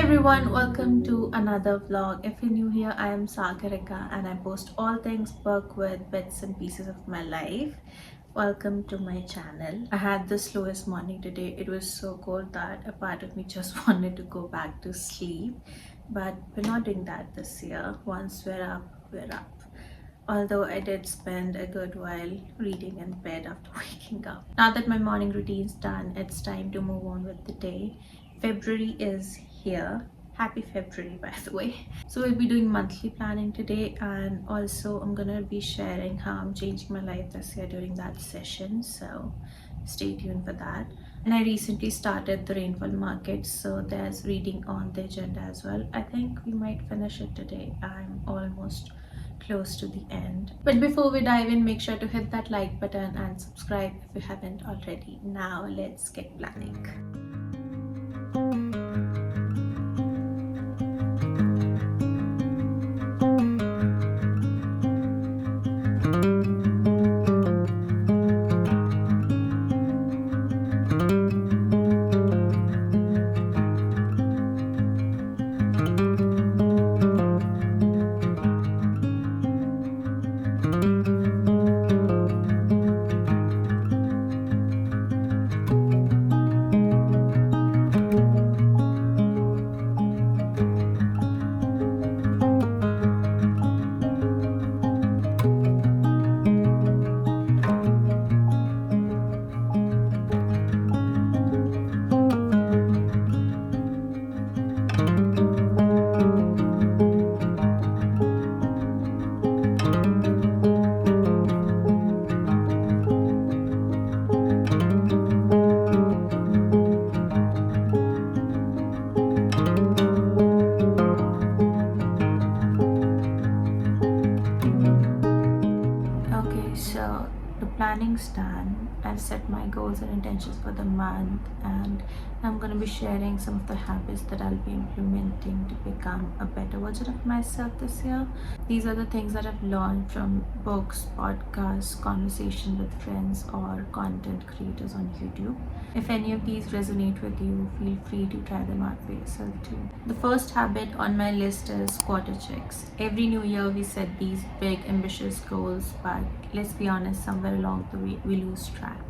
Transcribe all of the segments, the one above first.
Everyone, welcome to another vlog. If you're new here, I am Sagarika and I post all things book with bits and pieces of my life. Welcome to my channel. I had the slowest morning today. It was so cold that a part of me just wanted to go back to sleep, but we're not doing that this year. Once we're up, we're up. Although I did spend a good while reading in bed after waking up. Now that my morning routine's done, it's time to move on with the day. February is here. Happy February, by the way. So we'll be doing monthly planning today, and also I'm gonna be sharing how I'm changing my life this year during that session, so stay tuned for that. And I recently started the Rainfall Market, so there's reading on the agenda as well. I think we might finish it today. I'm almost close to the end. But before we dive in, make sure to hit that like button and subscribe if you haven't already. Now let's get planning. So the planning's done. I've set my goals and intentions for the month, and I'm going to be sharing some of the habits that I'll be implementing to become a better version of myself this year. These are the things that I've learned from books, podcasts, conversation with friends, or content creators on YouTube. If any of these resonate with you, feel free to try them out for yourself too. The first habit on my list is quarter checks. Every new year we set these big ambitious goals, but let's be honest, somewhere along the way we lose track.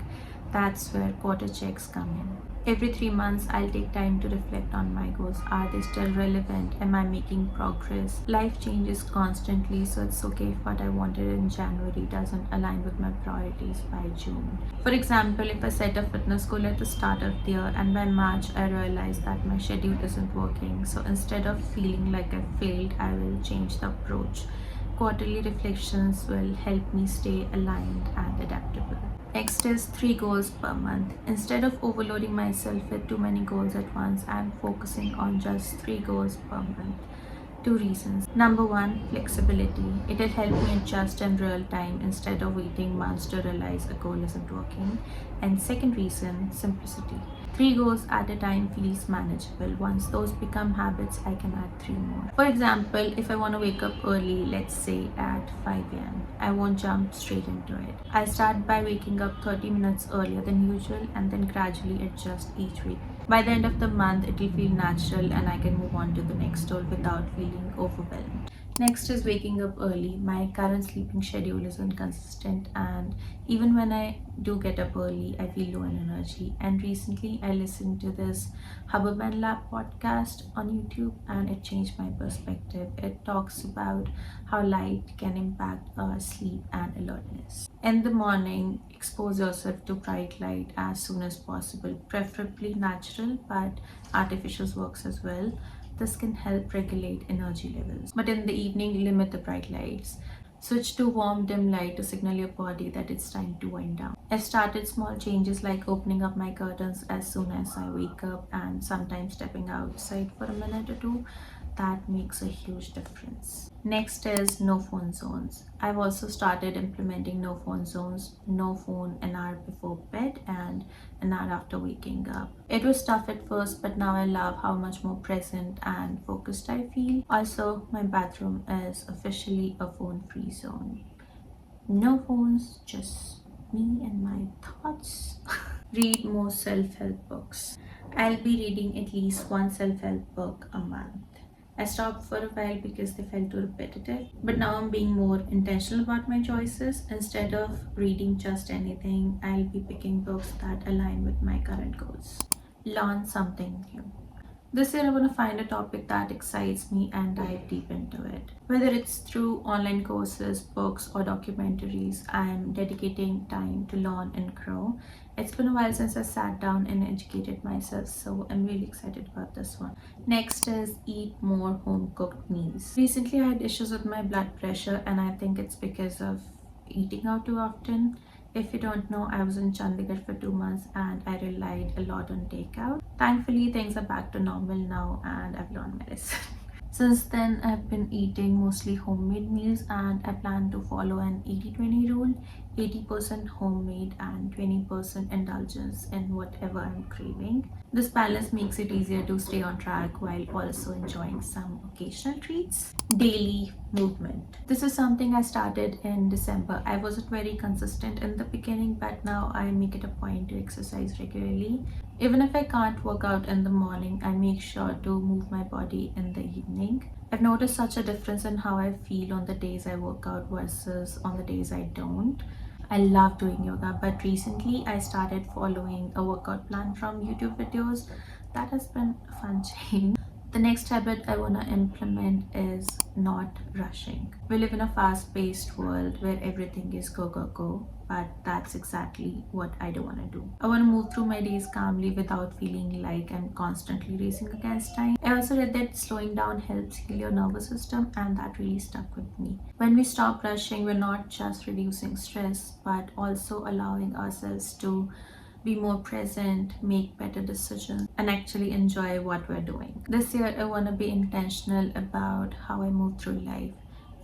That's where quarter checks come in. Every 3 months, I'll take time to reflect on my goals. Are they still relevant? Am I making progress? Life changes constantly, so it's okay if what I wanted in January doesn't align with my priorities by June. For example, if I set a fitness goal at the start of the year and by March I realize that my schedule isn't working, so instead of feeling like I failed, I will change the approach. Quarterly reflections will help me stay aligned and adaptable. Next is 3 goals per month. Instead of overloading myself with too many goals at once, I'm focusing on just 3 goals per month. 2 reasons. Number 1, flexibility. It'll help me adjust in real time instead of waiting months to realize a goal isn't working. And second reason, simplicity. 3 goals at a time feels manageable. Once those become habits, I can add 3 more. For example, if I want to wake up early, let's say at 5 am, I won't jump straight into it. I'll start by waking up 30 minutes earlier than usual and then gradually adjust each week. By the end of the month, it will feel natural and I can move on to the next goal without feeling overwhelmed. Next is waking up early. My current sleeping schedule is inconsistent, and even when I do get up early, I feel low in energy. And recently, I listened to this Hubberman Lab podcast on YouTube, and it changed my perspective. It talks about how light can impact our sleep and alertness. In the morning, expose yourself to bright light as soon as possible, preferably natural, but artificial works as well. This can help regulate energy levels. But in the evening, limit the bright lights. Switch to warm dim light to signal your body that it's time to wind down. I've started small changes like opening up my curtains as soon as I wake up and sometimes stepping outside for a minute or two. That makes a huge difference. Next is no phone zones. I've also started implementing no phone zones, no phone an hour before bed and an hour after waking up. It was tough at first, but now I love how much more present and focused I feel. Also, my bathroom is officially a phone free zone. No phones, just me and my thoughts. Read more self help books. I'll be reading at least one self help book a month. I stopped for a while because they felt too repetitive, but now I'm being more intentional about my choices. Instead of reading just anything, I'll be picking books that align with my current goals. Learn something new. This year, I want to find a topic that excites me and dive deep into it. Whether it's through online courses, books, or documentaries, I'm dedicating time to learn and grow. It's been a while since I sat down and educated myself, so I'm really excited about this one. Next is eat more home cooked meals. Recently, I had issues with my blood pressure, and I think it's because of eating out too often. If you don't know, I was in Chandigarh for 2 months and I relied a lot on takeout. Thankfully, things are back to normal now and I've learned my lesson. Since then, I've been eating mostly homemade meals and I plan to follow an 80-20 rule, 80% homemade and 20% indulgence in whatever I'm craving. This balance makes it easier to stay on track while also enjoying some occasional treats. Daily movement. This is something I started in December. I wasn't very consistent in the beginning, but now I make it a point to exercise regularly. Even if I can't work out in the morning, I make sure to move my body in the evening. I've noticed such a difference in how I feel on the days I work out versus on the days I don't. I love doing yoga, but recently I started following a workout plan from YouTube videos. That has been a fun change. The next habit I want to implement is not rushing. We live in a fast paced world where everything is go, go, go, but that's exactly what I don't want to do. I want to move through my days calmly without feeling like I'm constantly racing against time. I also read that slowing down helps heal your nervous system, and that really stuck with me. When we stop rushing, we're not just reducing stress, but also allowing ourselves to be more present, make better decisions, and actually enjoy what we're doing. This year, I want to be intentional about how I move through life,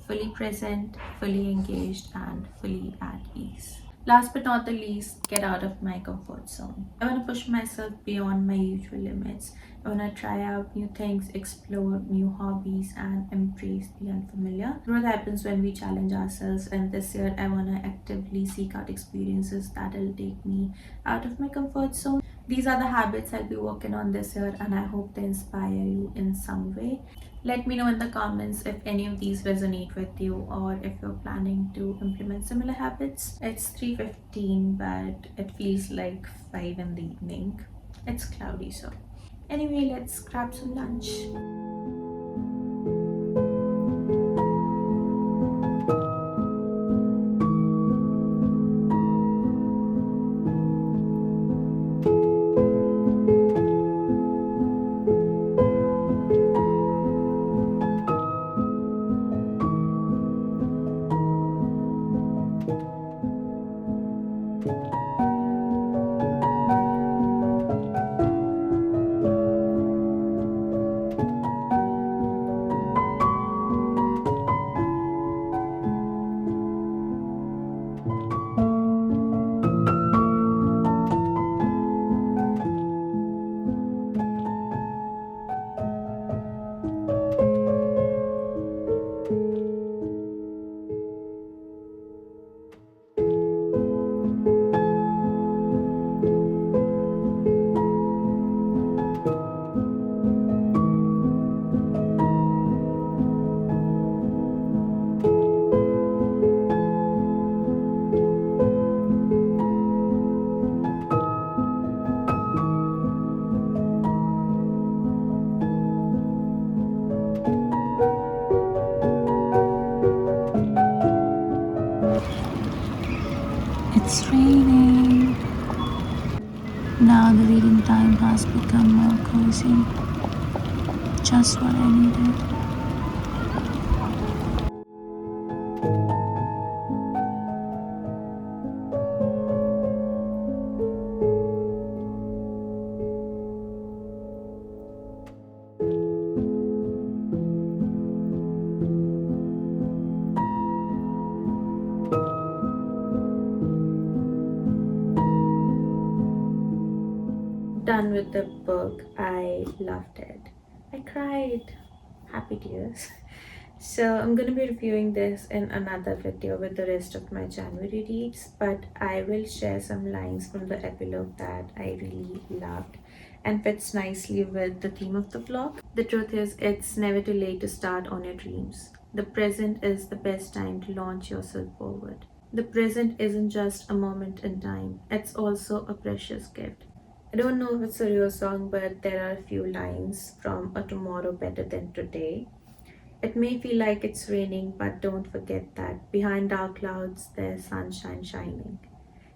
fully present, fully engaged, and fully at ease. Last but not the least, get out of my comfort zone. I want to push myself beyond my usual limits. I want to try out new things, explore new hobbies, and embrace the unfamiliar. Growth happens when we challenge ourselves, and this year I want to actively seek out experiences that'll take me out of my comfort zone. These are the habits I'll be working on this year, and I hope they inspire you in some way. Let me know in the comments if any of these resonate with you or if you're planning to implement similar habits. It's 3:15, but it feels like 5 in the evening. It's cloudy, so anyway, let's grab some lunch. It's raining. Now the reading time has become more cozy. Just what I needed. Done with the book. I loved it. I cried happy tears. So I'm going to be reviewing this in another video with the rest of my January reads, but I will share some lines from the epilogue that I really loved and fits nicely with the theme of the vlog. The truth is, it's never too late to start on your dreams. The present is the best time to launch yourself forward. The present isn't just a moment in time, it's also a precious gift. I don't know if it's a real song, but there are a few lines from A Tomorrow Better Than Today. It may feel like it's raining, but don't forget that behind dark clouds there's sunshine shining.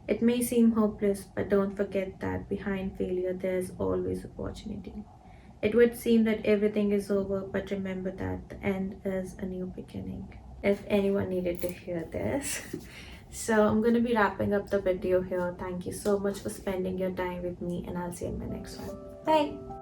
It may seem hopeless, but don't forget that behind failure there's always opportunity. It would seem that everything is over, but remember that the end is a new beginning. If anyone needed to hear this. So I'm going to be wrapping up the video here. Thank you so much for spending your time with me, and I'll see you in my next one. Bye.